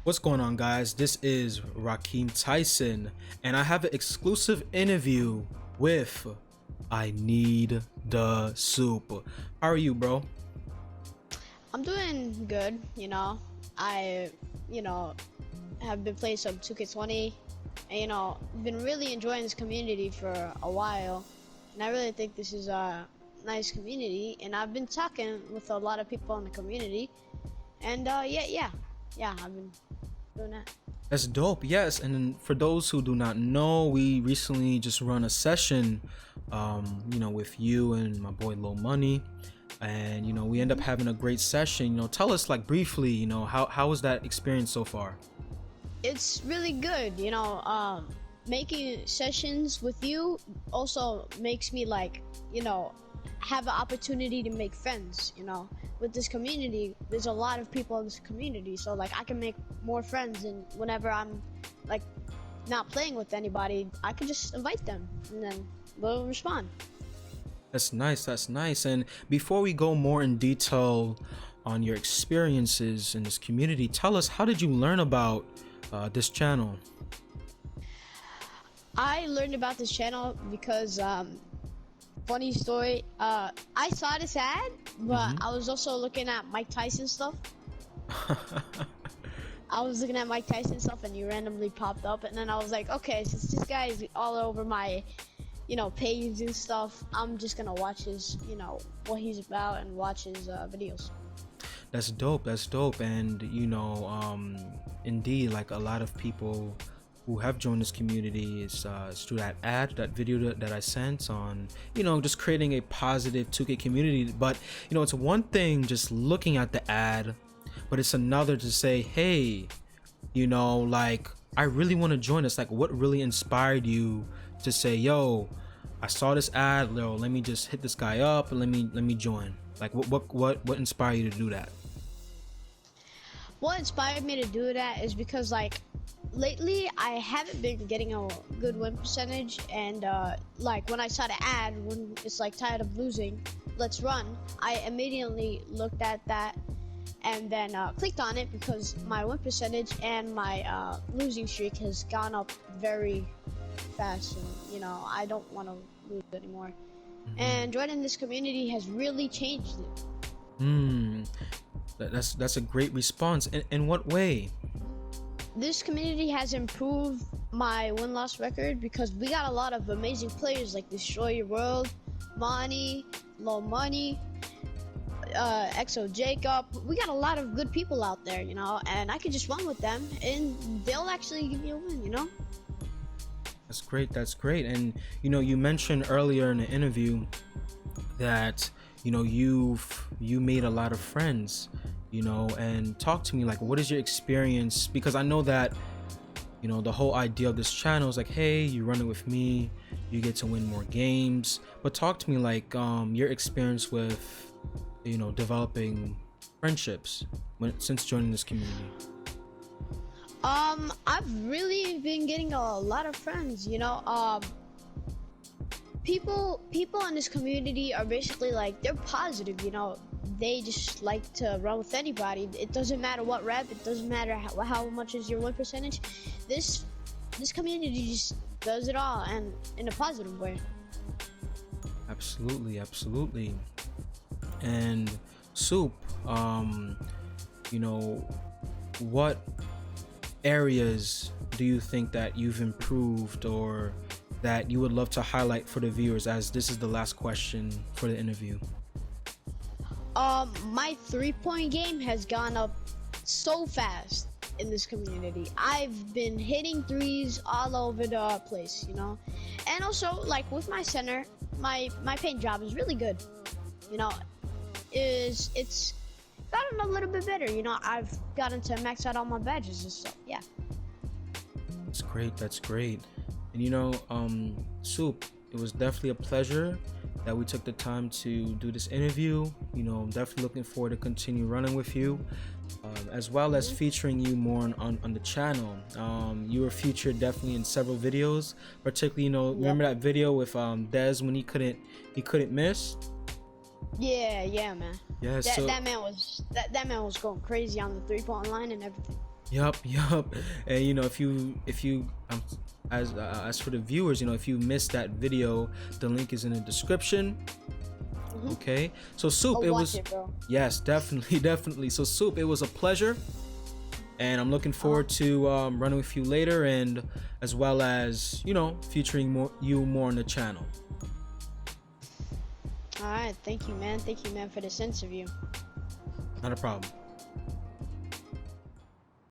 What's going on, guys? This is Rahkim Tyson, and I have an exclusive interview with I Need the Soup. How are you, bro? I'm doing good, I, you know, have been playing some 2K20 and, been really enjoying this community for a while. And I really think this is a nice community. And I've been talking with a lot of people in the community. And, yeah, I've been doing that. That's dope. Yes, and for those who do not know, we recently just run a session, with you and my boy Low Money, and we end up having a great session. Tell us like briefly, how was that experience so far? It's really good, making sessions with you also makes me like, have an opportunity to make friends, with this community. There's a lot of people in this community, so like I can make more friends, and whenever I'm like not playing with anybody, I can just invite them and then they'll respond. That's nice. That's nice. And before we go more in detail on your experiences in this community, tell us, how did you learn about this channel? I learned about this channel because funny story, I saw this ad, but I was also looking at Mike Tyson stuff. I was looking at Mike Tyson stuff and you randomly popped up, and then I was like, okay, since this guy is all over my page and stuff, I'm just gonna watch his what he's about and watch his videos. That's dope. That's dope. And indeed, like a lot of people who have joined this community is through that video that I sent on just creating a positive 2K community. But it's one thing just looking at the ad, but it's another to say, hey, like I really want to join this. Like, what really inspired you to say, yo, I saw this ad, yo, let me just hit this guy up and let me join? Like, what inspired you to do that? What inspired me to do that is because like lately I haven't been getting a good win percentage, and like when I saw the ad, when it's like tired of losing, let's run, I immediately looked at that and then clicked on it because my win percentage and my losing streak has gone up very fast, and I don't want to lose anymore. And joining this community has really changed it. That's a great response. In what way? This community has improved my win-loss record because we got a lot of amazing players like Destroy Your World, Money, Low Money, XO Jacob. We got a lot of good people out there, and I can just run with them and they'll actually give me a win. That's great. That's great. And you mentioned earlier in the interview that you made a lot of friends, and talk to me, like, what is your experience? Because I know that the whole idea of this channel is like, hey, you run it with me, you get to win more games. But talk to me like your experience with developing friendships since joining this community. I've really been getting a lot of friends, people in this community are basically like, they're positive, they just like to run with anybody. It doesn't matter what rep, it doesn't matter how much is your win percentage. This community just does it all, and in a positive way. Absolutely. And Soup, what areas do you think that you've improved, or that you would love to highlight for the viewers, as this is the last question for the interview? My 3-point game has gone up so fast in this community. I've been hitting threes all over the place, and also like with my center, my paint job is really good. It's gotten a little bit better. I've gotten to max out all my badges and stuff. Yeah. That's great. And Soup, it was definitely a pleasure that we took the time to do this interview. I'm definitely looking forward to continue running with you, as well as featuring you more on the channel. You were featured definitely in several videos, particularly remember that video with Dez when he couldn't miss? Yeah, man. Yeah, that man was going crazy on the 3-point line and everything. Yup, yup. And if you as for the viewers, if you missed that video, the link is in the description. Hmm. Okay. So Soup, I'll it watch was it, bro. yes, definitely, definitely. So Soup, it was a pleasure, and I'm looking Uh-huh. forward to running with you later, and as well as featuring more on the channel. All right, thank you, man. Thank you, man, for this interview. Not a problem.